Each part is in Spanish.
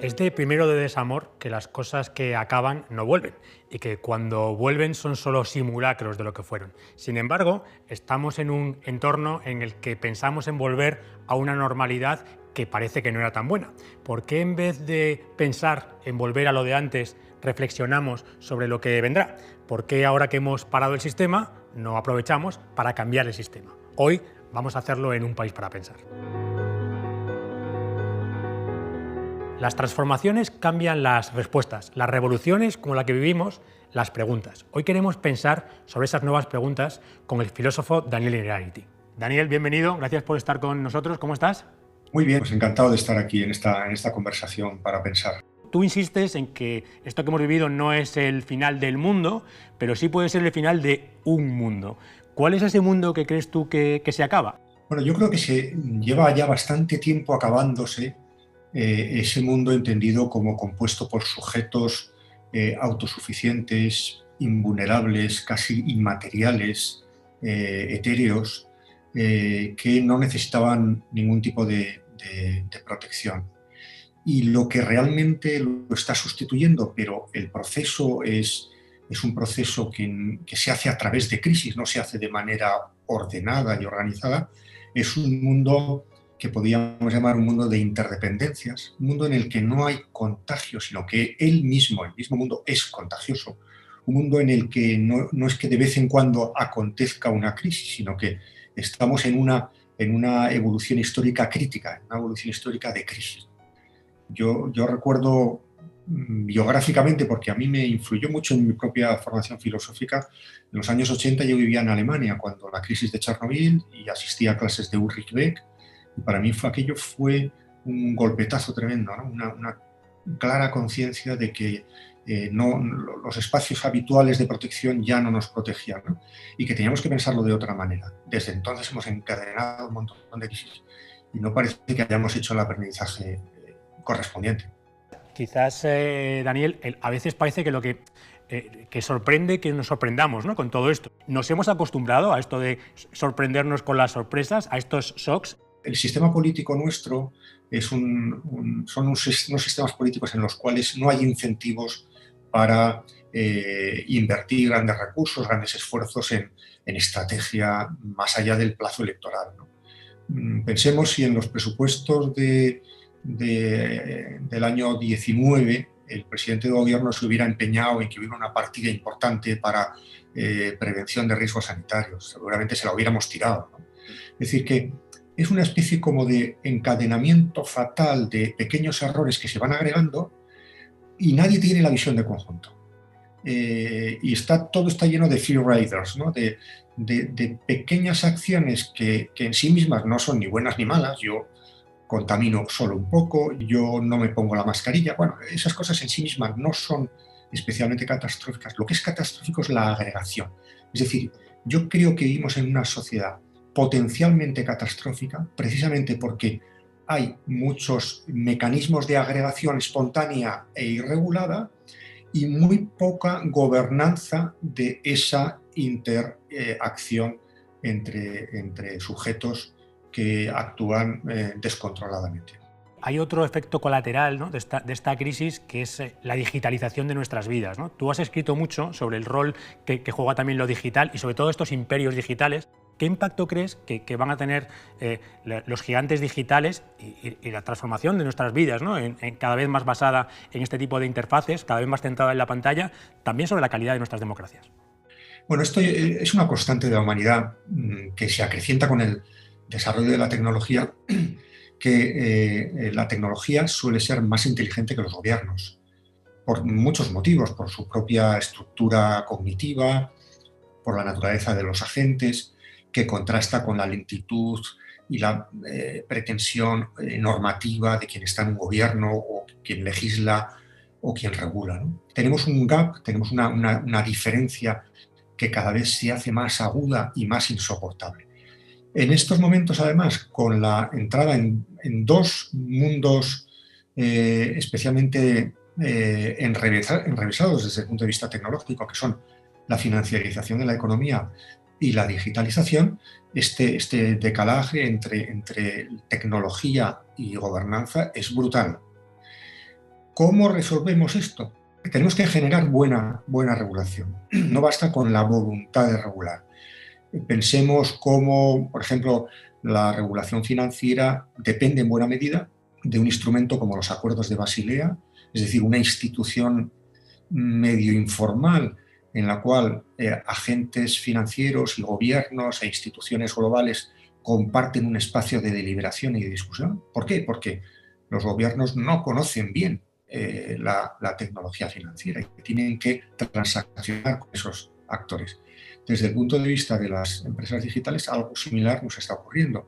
Es de primero de desamor que las cosas que acaban no vuelven y que cuando vuelven son solo simulacros de lo que fueron. Sin embargo, estamos en un entorno en el que pensamos en volver a una normalidad que parece que no era tan buena. ¿Por qué en vez de pensar en volver a lo de antes, reflexionamos sobre lo que vendrá? ¿Por qué ahora que hemos parado el sistema no aprovechamos para cambiar el sistema? Hoy vamos a hacerlo en Un País para Pensar. Las transformaciones cambian las respuestas, las revoluciones como la que vivimos, las preguntas. Hoy queremos pensar sobre esas nuevas preguntas con el filósofo Daniel Innerarity. Daniel, bienvenido, gracias por estar con nosotros. ¿Cómo estás? Muy bien, pues encantado de estar aquí en esta conversación para pensar. Tú insistes en que esto que hemos vivido no es el final del mundo, pero sí puede ser el final de un mundo. ¿Cuál es ese mundo que crees tú que se acaba? Bueno, yo creo que se lleva ya bastante tiempo acabándose ese mundo entendido como compuesto por sujetos autosuficientes, invulnerables, casi inmateriales, etéreos, que no necesitaban ningún tipo de protección. Y lo que realmente lo está sustituyendo, pero el proceso es un proceso que se hace a través de crisis, no se hace de manera ordenada y organizada, es un mundo que podríamos llamar un mundo de interdependencias, un mundo en el que no hay contagio, sino que el mismo mundo es contagioso, un mundo en el que no es que de vez en cuando acontezca una crisis, sino que estamos en una evolución histórica crítica, en una evolución histórica de crisis. Yo recuerdo biográficamente, porque a mí me influyó mucho en mi propia formación filosófica, en los años 80 yo vivía en Alemania cuando la crisis de Chernobyl y asistía a clases de Ulrich Beck, y para mí aquello fue un golpetazo tremendo, ¿no? Una clara conciencia de que los espacios habituales de protección ya no nos protegían, ¿no? Y que teníamos que pensarlo de otra manera. Desde entonces hemos encadenado un montón de crisis y no parece que hayamos hecho el aprendizaje correspondiente. Quizás, Daniel, a veces parece que lo que sorprende que nos sorprendamos, ¿no? Con todo esto. Nos hemos acostumbrado a esto de sorprendernos con las sorpresas, a estos shocks. El sistema político nuestro son unos sistemas políticos en los cuales no hay incentivos para invertir grandes recursos, grandes esfuerzos en estrategia más allá del plazo electoral, ¿no? Pensemos si en los presupuestos del año 19 el presidente de gobierno se hubiera empeñado en que hubiera una partida importante para prevención de riesgos sanitarios. Seguramente se la hubiéramos tirado, ¿no? Es decir, que es una especie como de encadenamiento fatal de pequeños errores que se van agregando y nadie tiene la visión de conjunto. Y todo está lleno de free riders, ¿no? de pequeñas acciones que en sí mismas no son ni buenas ni malas. Yo contamino solo un poco, yo no me pongo la mascarilla. Bueno, esas cosas en sí mismas no son especialmente catastróficas. Lo que es catastrófico es la agregación. Es decir, yo creo que vivimos en una sociedad potencialmente catastrófica precisamente porque hay muchos mecanismos de agregación espontánea e irregulada y muy poca gobernanza de esa interacción entre sujetos que actúan descontroladamente. Hay otro efecto colateral, ¿no? de esta crisis, que es la digitalización de nuestras vidas, ¿no? Tú has escrito mucho sobre el rol que juega también lo digital y sobre todo estos imperios digitales. ¿Qué impacto crees que van a tener los gigantes digitales y la transformación de nuestras vidas, ¿no? en cada vez más basada en este tipo de interfaces, cada vez más centrada en la pantalla, también sobre la calidad de nuestras democracias? Bueno, esto es una constante de la humanidad que se acrecienta con el desarrollo de la tecnología, que la tecnología suele ser más inteligente que los gobiernos, por muchos motivos, por su propia estructura cognitiva, por la naturaleza de los agentes, que contrasta con la lentitud y la pretensión normativa de quien está en un gobierno o quien legisla o quien regula, ¿no? Tenemos un gap, tenemos una diferencia que cada vez se hace más aguda y más insoportable. En estos momentos, además, con la entrada en dos mundos especialmente enrevesados desde el punto de vista tecnológico, que son la financiarización de la economía y la digitalización, este decalaje entre tecnología y gobernanza es brutal. ¿Cómo resolvemos esto? Tenemos que generar buena regulación. No basta con la voluntad de regular. Pensemos cómo, por ejemplo, la regulación financiera depende en buena medida de un instrumento como los acuerdos de Basilea, es decir, una institución medio informal en la cual agentes financieros y gobiernos e instituciones globales comparten un espacio de deliberación y de discusión. ¿Por qué? Porque los gobiernos no conocen bien la tecnología financiera y tienen que transaccionar con esos actores. Desde el punto de vista de las empresas digitales, algo similar nos está ocurriendo.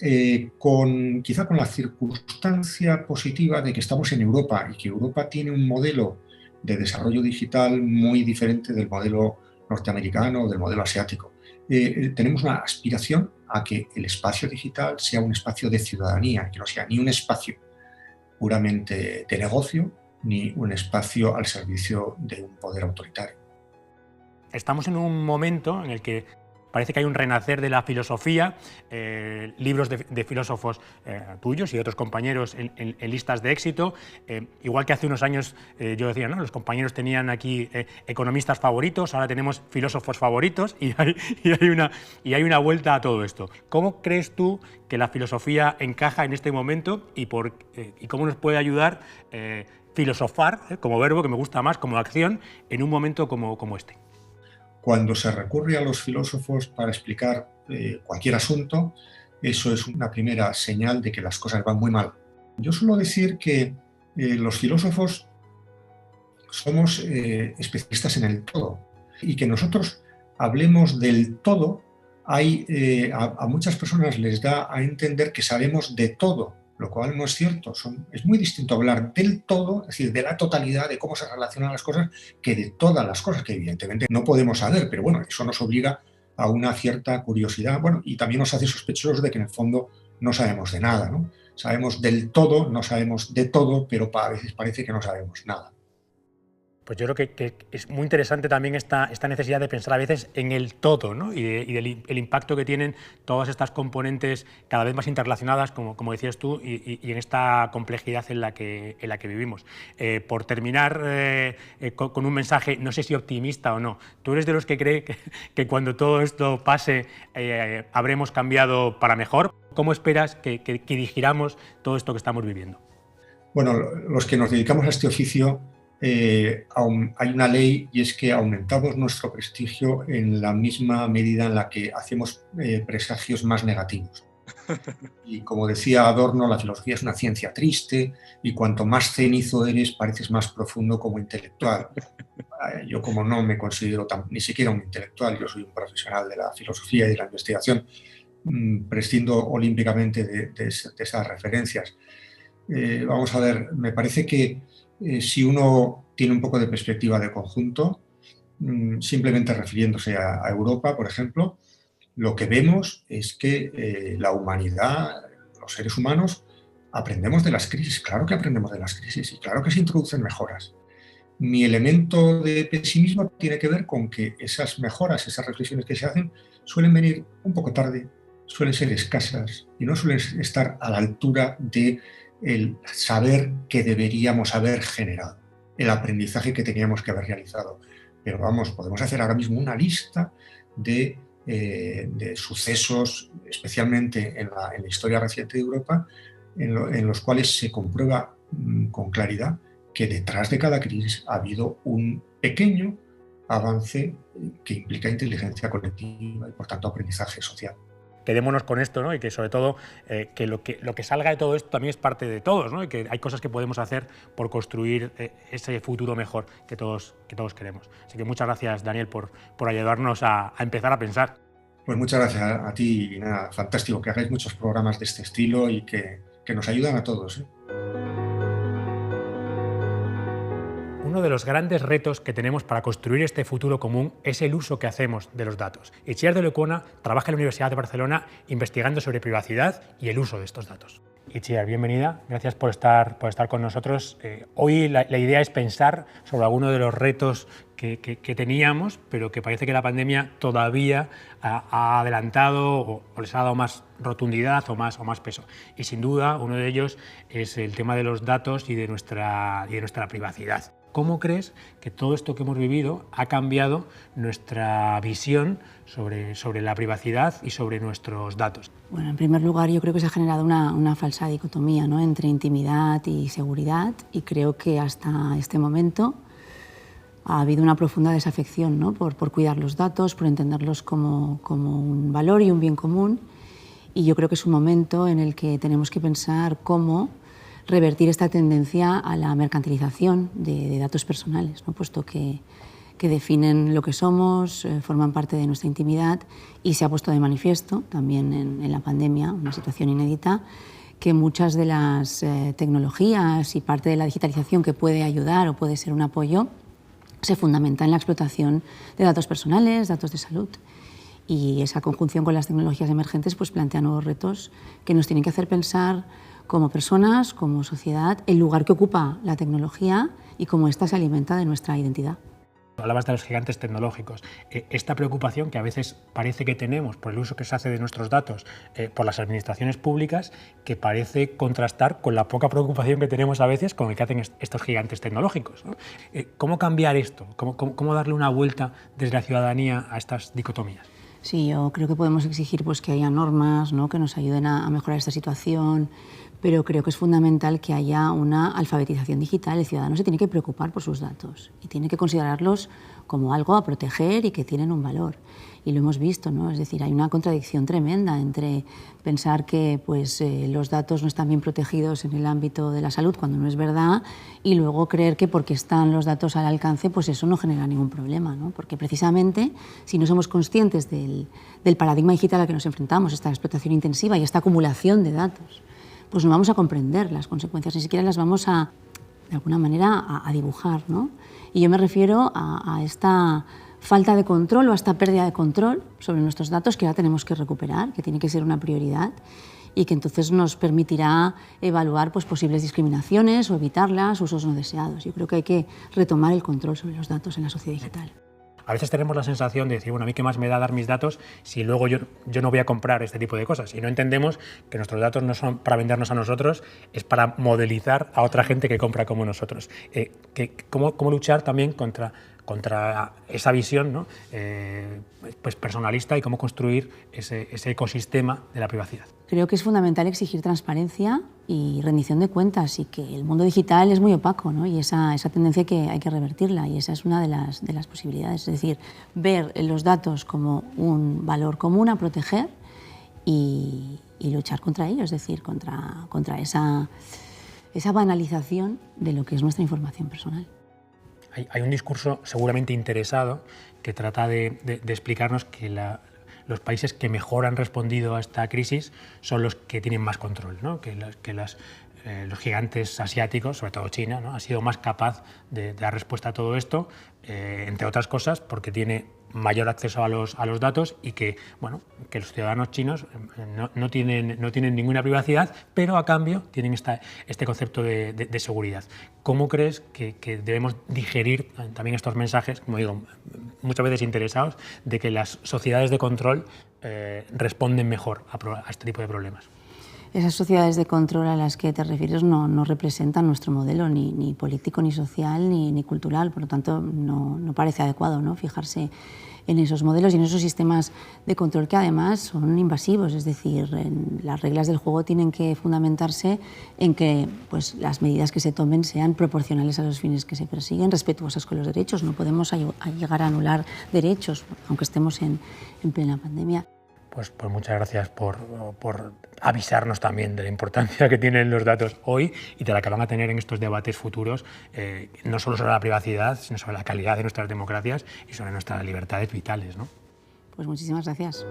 Quizá con la circunstancia positiva de que estamos en Europa y que Europa tiene un modelo de desarrollo digital muy diferente del modelo norteamericano o del modelo asiático. Tenemos una aspiración a que el espacio digital sea un espacio de ciudadanía, que no sea ni un espacio puramente de negocio, ni un espacio al servicio de un poder autoritario. Estamos en un momento en el que parece que hay un renacer de la filosofía, libros de filósofos tuyos y otros compañeros en listas de éxito. Igual que hace unos años yo decía, ¿no? Los compañeros tenían aquí economistas favoritos, ahora tenemos filósofos favoritos y hay una vuelta a todo esto. ¿Cómo crees tú que la filosofía encaja en este momento y cómo nos puede ayudar filosofar, como verbo, que me gusta más, como acción, en un momento como este? Cuando se recurre a los filósofos para explicar cualquier asunto, eso es una primera señal de que las cosas van muy mal. Yo suelo decir que los filósofos somos especialistas en el todo y que nosotros hablemos del todo, a muchas personas les da a entender que sabemos de todo, lo cual no es cierto. Es muy distinto hablar del todo, es decir, de la totalidad, de cómo se relacionan las cosas, que de todas las cosas, que evidentemente no podemos saber, pero bueno, eso nos obliga a una cierta curiosidad, bueno, y también nos hace sospechosos de que en el fondo no sabemos de nada, ¿no? Sabemos del todo, no sabemos de todo, pero a veces parece que no sabemos nada. Pues yo creo que es muy interesante también esta necesidad de pensar a veces en el todo, ¿no? y el impacto que tienen todas estas componentes cada vez más interrelacionadas, como decías tú, y en esta complejidad en la que vivimos. Por terminar con un mensaje, no sé si optimista o no, ¿tú eres de los que cree que cuando todo esto pase habremos cambiado para mejor? ¿Cómo esperas que digiramos todo esto que estamos viviendo? Bueno, los que nos dedicamos a este oficio, hay una ley, y es que aumentamos nuestro prestigio en la misma medida en la que hacemos presagios más negativos. Y como decía Adorno, la filosofía es una ciencia triste y cuanto más cenizo eres, pareces más profundo como intelectual. Yo, como no me considero ni siquiera un intelectual, yo soy un profesional de la filosofía y de la investigación, prescindo olímpicamente de esas referencias. Vamos a ver, me parece que si uno tiene un poco de perspectiva de conjunto, simplemente refiriéndose a Europa, por ejemplo, lo que vemos es que la humanidad, los seres humanos, aprendemos de las crisis. Claro que aprendemos de las crisis y claro que se introducen mejoras. Mi elemento de pesimismo tiene que ver con que esas mejoras, esas reflexiones que se hacen, suelen venir un poco tarde, suelen ser escasas y no suelen estar a la altura de el saber que deberíamos haber generado, el aprendizaje que teníamos que haber realizado. Pero vamos, podemos hacer ahora mismo una lista de sucesos, especialmente en la historia reciente de Europa, en los cuales se comprueba con claridad que detrás de cada crisis ha habido un pequeño avance que implica inteligencia colectiva y, por tanto, aprendizaje social. Quedémonos con esto, ¿no? Y que sobre todo que lo que salga de todo esto también es parte de todos, ¿no? Y que hay cosas que podemos hacer por construir ese futuro mejor que todos queremos. Así que muchas gracias, Daniel, por ayudarnos a empezar a pensar. Pues muchas gracias a ti y nada, fantástico que hagáis muchos programas de este estilo y que nos ayudan a todos, ¿eh? Uno de los grandes retos que tenemos para construir este futuro común es el uso que hacemos de los datos. Itziar de Lecuona trabaja en la Universidad de Barcelona investigando sobre privacidad y el uso de estos datos. Itziar, bienvenida. Gracias por estar con nosotros. Hoy la idea es pensar sobre algunos de los retos que teníamos, pero que parece que la pandemia todavía ha adelantado o les ha dado más rotundidad o más peso. Y sin duda uno de ellos es el tema de los datos y de nuestra privacidad. ¿Cómo crees que todo esto que hemos vivido ha cambiado nuestra visión sobre la privacidad y sobre nuestros datos? Bueno, en primer lugar, yo creo que se ha generado una falsa dicotomía, ¿no?, entre intimidad y seguridad, y creo que hasta este momento ha habido una profunda desafección, ¿no?, por cuidar los datos, por entenderlos como un valor y un bien común, y yo creo que es un momento en el que tenemos que pensar cómo revertir esta tendencia a la mercantilización de datos personales, ¿no?, puesto que definen lo que somos, forman parte de nuestra intimidad, y se ha puesto de manifiesto también en la pandemia, una situación inédita, que muchas de las tecnologías y parte de la digitalización que puede ayudar o puede ser un apoyo se fundamenta en la explotación de datos personales, datos de salud. Y esa conjunción con las tecnologías emergentes pues plantea nuevos retos que nos tienen que hacer pensar como personas, como sociedad, el lugar que ocupa la tecnología y cómo ésta se alimenta de nuestra identidad. Hablabas de los gigantes tecnológicos. Esta preocupación que a veces parece que tenemos por el uso que se hace de nuestros datos por las administraciones públicas, que parece contrastar con la poca preocupación que tenemos a veces con el que hacen estos gigantes tecnológicos, ¿no? ¿Cómo cambiar esto? ¿Cómo darle una vuelta desde la ciudadanía a estas dicotomías? Sí, yo creo que podemos exigir pues, que haya normas, ¿no?, que nos ayuden a mejorar esta situación, pero creo que es fundamental que haya una alfabetización digital. El ciudadano se tiene que preocupar por sus datos y tiene que considerarlos como algo a proteger y que tienen un valor. Y lo hemos visto, ¿no? Es decir, hay una contradicción tremenda entre pensar que pues, los datos no están bien protegidos en el ámbito de la salud cuando no es verdad, y luego creer que porque están los datos al alcance, pues eso no genera ningún problema, ¿no? Porque precisamente si no somos conscientes del paradigma digital al que nos enfrentamos, esta explotación intensiva y esta acumulación de datos, pues no vamos a comprender las consecuencias, ni siquiera las vamos a, de alguna manera, a dibujar, ¿no? Y yo me refiero a esta falta de control o a esta pérdida de control sobre nuestros datos que ahora tenemos que recuperar, que tiene que ser una prioridad y que entonces nos permitirá evaluar pues, posibles discriminaciones o evitarlas, usos no deseados. Yo creo que hay que retomar el control sobre los datos en la sociedad digital. A veces tenemos la sensación de decir, bueno, a mí qué más me da dar mis datos si luego yo no voy a comprar este tipo de cosas. Y no entendemos que nuestros datos no son para vendernos a nosotros, es para modelizar a otra gente que compra como nosotros. ¿Cómo luchar también contra esa visión, ¿no?, pues personalista, y cómo construir ese ecosistema de la privacidad? Creo que es fundamental exigir transparencia y rendición de cuentas, y que el mundo digital es muy opaco, ¿no?, y esa tendencia hay que revertirla, y esa es una de las posibilidades. Es decir, ver los datos como un valor común a proteger y luchar contra ello, es decir, contra esa banalización de lo que es nuestra información personal. Hay un discurso seguramente interesado que trata de explicarnos que los países que mejor han respondido a esta crisis son los que tienen más control, ¿no?, los gigantes asiáticos, sobre todo China, ¿no?, ha sido más capaz de dar respuesta a todo esto, entre otras cosas porque tiene mayor acceso a los datos, y que los ciudadanos chinos no tienen ninguna privacidad, pero a cambio tienen este concepto de seguridad. ¿Cómo crees que debemos digerir también estos mensajes, como digo, muchas veces interesados, de que las sociedades de control responden mejor a este tipo de problemas? Esas sociedades de control a las que te refieres no representan nuestro modelo ni político, ni social, ni cultural. Por lo tanto, no parece adecuado, ¿no?, fijarse en esos modelos y en esos sistemas de control que además son invasivos. Es decir, las reglas del juego tienen que fundamentarse en que pues, las medidas que se tomen sean proporcionales a los fines que se persiguen, respetuosas con los derechos. No podemos llegar a anular derechos, aunque estemos en plena pandemia. Pues muchas gracias por avisarnos también de la importancia que tienen los datos hoy y de la que van a tener en estos debates futuros, no solo sobre la privacidad, sino sobre la calidad de nuestras democracias y sobre nuestras libertades vitales, ¿no? Pues muchísimas gracias.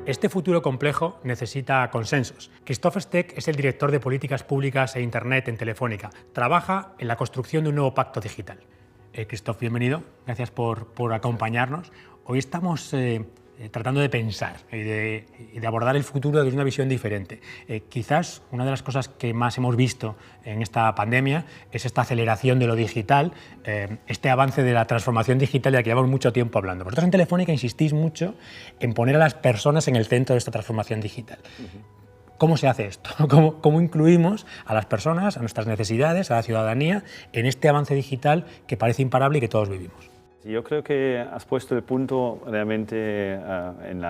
Este futuro complejo necesita consensos. Christoph Steck es el director de Políticas Públicas e Internet en Telefónica. Trabaja en la construcción de un nuevo pacto digital. Christoph, bienvenido. Gracias por acompañarnos. Hoy estamos tratando de pensar y de abordar el futuro desde una visión diferente. Quizás una de las cosas que más hemos visto en esta pandemia es esta aceleración de lo digital, este avance de la transformación digital de la que llevamos mucho tiempo hablando. Vosotros en Telefónica insistís mucho en poner a las personas en el centro de esta transformación digital. ¿Cómo se hace esto? ¿Cómo incluimos a las personas, a nuestras necesidades, a la ciudadanía en este avance digital que parece imparable y que todos vivimos? Yo creo que has puesto el punto realmente en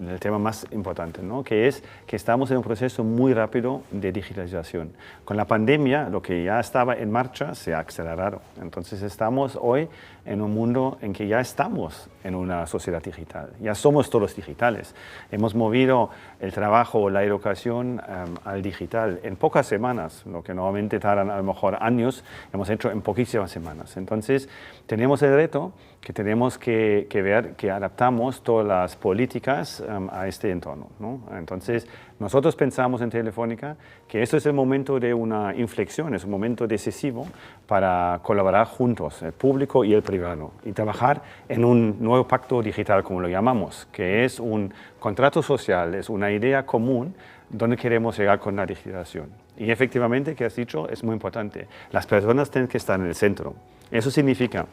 el tema más importante, ¿no? Que es que estamos en un proceso muy rápido de digitalización. Con la pandemia, lo que ya estaba en marcha se ha acelerado. Entonces estamos hoy en un mundo en que ya estamos en una sociedad digital. Ya somos todos digitales. Hemos movido el trabajo, la educación al digital en pocas semanas, lo que normalmente tardan a lo mejor años, hemos hecho en poquísimas semanas. Entonces tenemos el reto que tenemos que ver que adaptamos todas las políticas a este entorno, ¿no? Entonces, nosotros pensamos en Telefónica que esto es el momento de una inflexión, es un momento decisivo para colaborar juntos, el público y el privado, y trabajar en un nuevo pacto digital, como lo llamamos, que es un contrato social, es una idea común donde queremos llegar con la digitalización. Y efectivamente, que has dicho, es muy importante. Las personas tienen que estar en el centro. Eso significa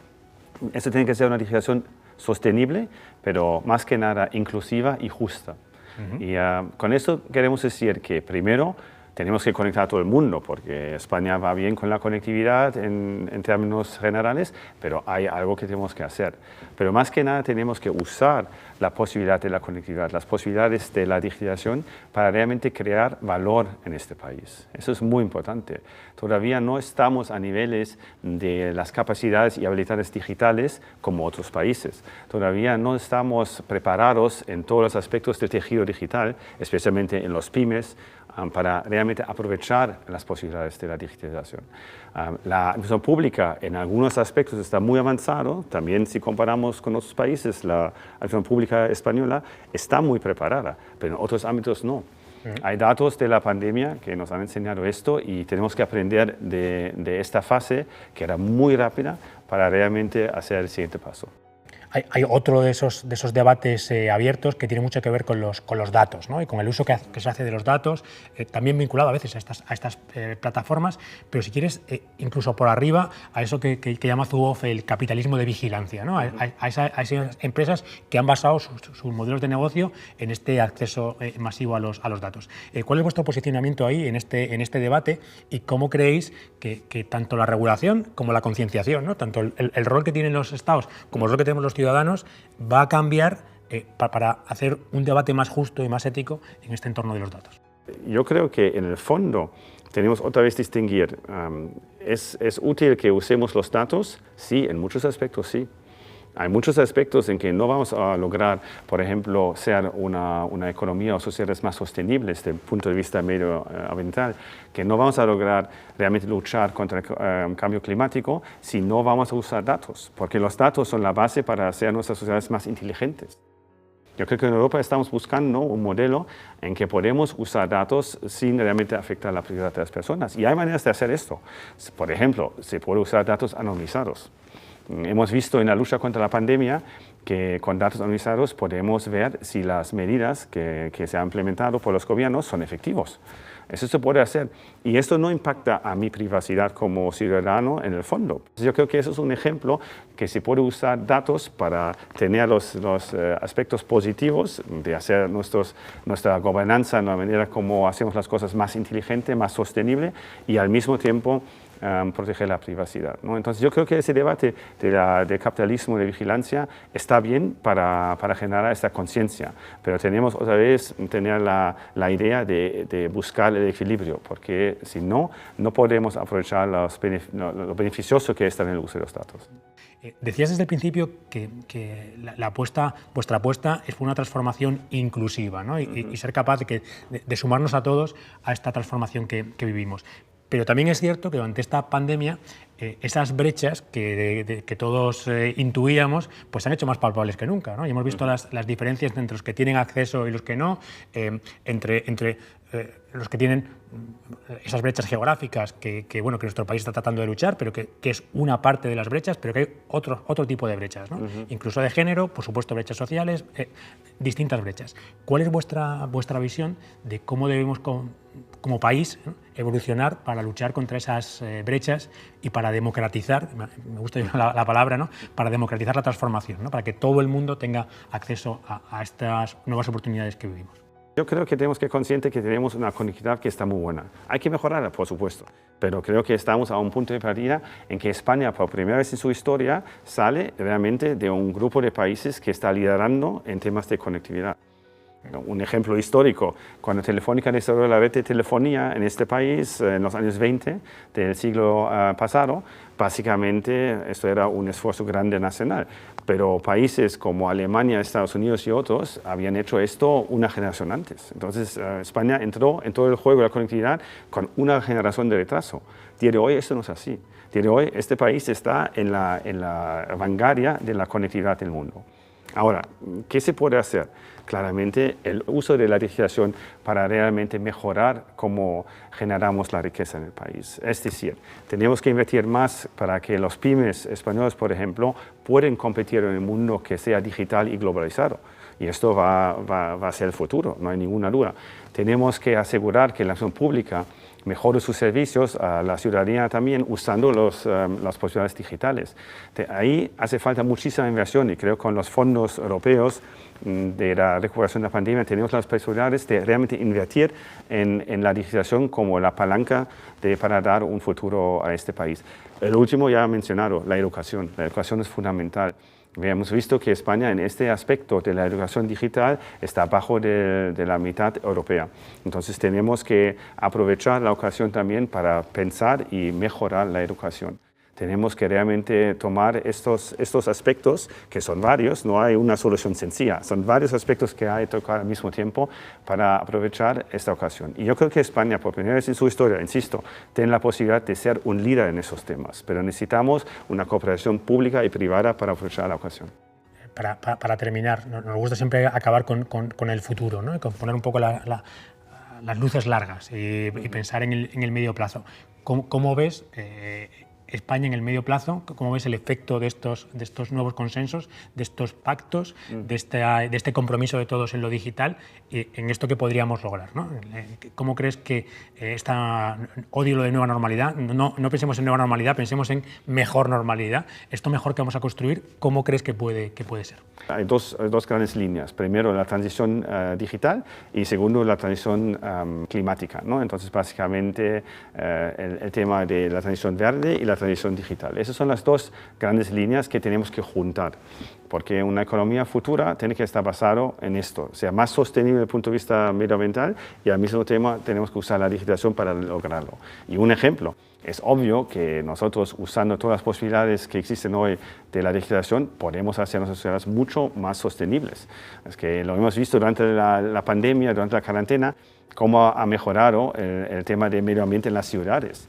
esto tiene que ser una digitalización sostenible, pero más que nada inclusiva y justa. Y con esto queremos decir que primero tenemos que conectar a todo el mundo, porque España va bien con la conectividad en términos generales, pero hay algo que tenemos que hacer. Pero más que nada tenemos que usar la posibilidad de la conectividad, las posibilidades de la digitalización para realmente crear valor en este país. Eso es muy importante. Todavía no estamos a niveles de las capacidades y habilidades digitales como otros países. Todavía no estamos preparados en todos los aspectos del tejido digital, especialmente en los pymes, para realmente aprovechar las posibilidades de la digitalización. La administración pública en algunos aspectos está muy avanzado, también si comparamos con otros países, la administración pública española está muy preparada, pero en otros ámbitos no. Hay datos de la pandemia que nos han enseñado esto y tenemos que aprender de esta fase que era muy rápida para realmente hacer el siguiente paso. Hay otro de esos debates abiertos que tiene mucho que ver con los datos, ¿no? Y con el uso que se hace de los datos, también vinculado a veces a estas plataformas, pero si quieres, incluso por arriba, a eso que llama Zuboff el capitalismo de vigilancia, ¿no? A esas empresas que han basado sus modelos de negocio en este acceso masivo a los datos. ¿Cuál es vuestro posicionamiento ahí en este debate y cómo creéis que tanto la regulación como la concienciación, ¿no? Tanto el rol que tienen los estados como el rol que tenemos los ciudadanos va a cambiar para hacer un debate más justo y más ético en este entorno de los datos? Yo creo que en el fondo tenemos otra vez distinguir. ¿Es útil que usemos los datos? Sí, en muchos aspectos sí. Hay muchos aspectos en que no vamos a lograr, por ejemplo, ser una economía o sociedades más sostenibles desde el punto de vista medioambiental, que no vamos a lograr realmente luchar contra el cambio climático si no vamos a usar datos, porque los datos son la base para hacer nuestras sociedades más inteligentes. Yo creo que en Europa estamos buscando un modelo en que podemos usar datos sin realmente afectar la privacidad de las personas. Y hay maneras de hacer esto. Por ejemplo, se puede usar datos anonimizados. Hemos visto en la lucha contra la pandemia que con datos anonimizados podemos ver si las medidas que se han implementado por los gobiernos son efectivos. Eso se puede hacer y esto no impacta a mi privacidad como ciudadano en el fondo. Yo creo que eso es un ejemplo que se puede usar datos para tener los aspectos positivos de hacer nuestra gobernanza de una manera como hacemos las cosas más inteligente, más sostenible y al mismo tiempo proteger la privacidad, ¿no? Entonces yo creo que ese debate de capitalismo de vigilancia está bien para generar esta conciencia, pero tenemos otra vez tener la idea de buscar el equilibrio, porque si no, no podemos aprovechar lo beneficioso que está en el uso de los datos. Decías desde el principio que vuestra apuesta es por una transformación inclusiva, ¿no? Y ser capaz de sumarnos a todos a esta transformación que vivimos. Pero también es cierto que durante esta pandemia esas brechas que todos intuíamos pues se han hecho más palpables que nunca, ¿no? Y hemos visto las diferencias entre los que tienen acceso y los que no, entre los que tienen esas brechas geográficas que nuestro país está tratando de luchar, pero que es una parte de las brechas, pero que hay otro tipo de brechas, ¿no? Incluso de género, por supuesto, brechas sociales, distintas brechas. ¿Cuál es vuestra visión de cómo debemos como país, ¿no?, evolucionar para luchar contra esas brechas y para democratizar, me gusta la palabra, ¿no?, para democratizar la transformación, ¿no?, para que todo el mundo tenga acceso a estas nuevas oportunidades que vivimos? Yo creo que tenemos que ser conscientes que tenemos una conectividad que está muy buena. Hay que mejorarla, por supuesto, pero creo que estamos a un punto de partida en que España, por primera vez en su historia, sale realmente de un grupo de países que está liderando en temas de conectividad. Un ejemplo histórico, cuando Telefónica desarrolló la red de telefonía en este país en los años 20 del siglo pasado, básicamente esto era un esfuerzo grande nacional, pero países como Alemania, Estados Unidos y otros habían hecho esto una generación antes. Entonces España entró en todo el juego de la conectividad con una generación de retraso. Día de hoy esto no es así. Día de hoy este país está en la vanguardia de la conectividad del mundo. Ahora, ¿qué se puede hacer? Claramente el uso de la digitalización para realmente mejorar cómo generamos la riqueza en el país. Es decir, tenemos que invertir más para que los pymes españoles, por ejemplo, puedan competir en un mundo que sea digital y globalizado. Y esto va a ser el futuro, no hay ninguna duda. Tenemos que asegurar que la acción pública mejore sus servicios a la ciudadanía también usando las posibilidades digitales. Ahí hace falta muchísima inversión y creo que con los fondos europeos de la recuperación de la pandemia tenemos las posibilidades de realmente invertir en la digitalización como la palanca para dar un futuro a este país. El último ya he mencionado, la educación. La educación es fundamental. Hemos visto que España en este aspecto de la educación digital está abajo de la mitad europea. Entonces tenemos que aprovechar la ocasión también para pensar y mejorar la educación. Tenemos que realmente tomar estos aspectos, que son varios, no hay una solución sencilla, son varios aspectos que hay que tocar al mismo tiempo para aprovechar esta ocasión. Y yo creo que España, por primera vez en su historia, insisto, tiene la posibilidad de ser un líder en esos temas, pero necesitamos una cooperación pública y privada para aprovechar la ocasión. Para terminar, nos gusta siempre acabar con el futuro, ¿no?, y con poner un poco las luces largas y pensar en el medio plazo. ¿Cómo ves España en el medio plazo? ¿Cómo ves el efecto de estos nuevos consensos, de estos pactos, de este compromiso de todos en lo digital, en esto que podríamos lograr, ¿no? ¿Cómo crees que odio lo de nueva normalidad? No pensemos en nueva normalidad, pensemos en mejor normalidad. Esto mejor que vamos a construir, ¿cómo crees que puede ser? Hay dos grandes líneas. Primero, la transición digital y segundo, la transición climática, ¿no? Entonces, básicamente, el tema de la transición verde y la transición digital. Esas son las dos grandes líneas que tenemos que juntar, porque una economía futura tiene que estar basada en esto, sea más sostenible desde el punto de vista medioambiental y al mismo tiempo tenemos que usar la digitalización para lograrlo. Y un ejemplo, es obvio que nosotros, usando todas las posibilidades que existen hoy de la digitalización, podemos hacer nuestras ciudades mucho más sostenibles. Es que lo hemos visto durante la pandemia, durante la cuarentena, cómo ha mejorado el tema del medio ambiente en las ciudades.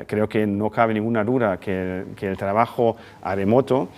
Creo que no cabe ninguna duda que el trabajo a remoto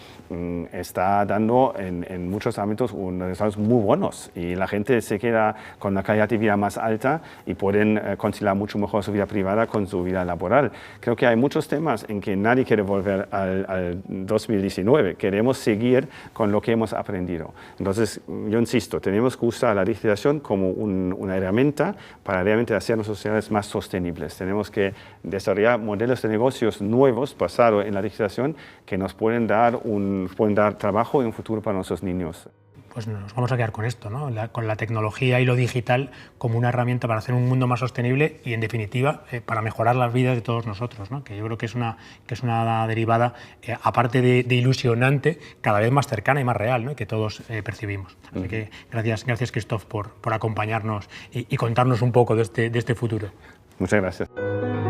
está dando en muchos ámbitos unos resultados muy buenos y la gente se queda con una calidad de vida más alta y pueden conciliar mucho mejor su vida privada con su vida laboral. Creo que hay muchos temas en que nadie quiere volver al 2019, queremos seguir con lo que hemos aprendido. Entonces, yo insisto, tenemos que usar la digitalización como una herramienta para realmente hacer nuestras sociedades más sostenibles. Tenemos que desarrollar modelos de negocios nuevos basados en la digitalización que nos pueden dar trabajo y un futuro para nuestros niños. Pues nos vamos a quedar con esto, ¿no? Con la tecnología y lo digital como una herramienta para hacer un mundo más sostenible y, en definitiva, para mejorar las vidas de todos nosotros, ¿no? Que yo creo que es una derivada, aparte de ilusionante, cada vez más cercana y más real, ¿no?, que todos percibimos. Así que gracias Christophe, por acompañarnos y contarnos un poco de este futuro. Muchas gracias.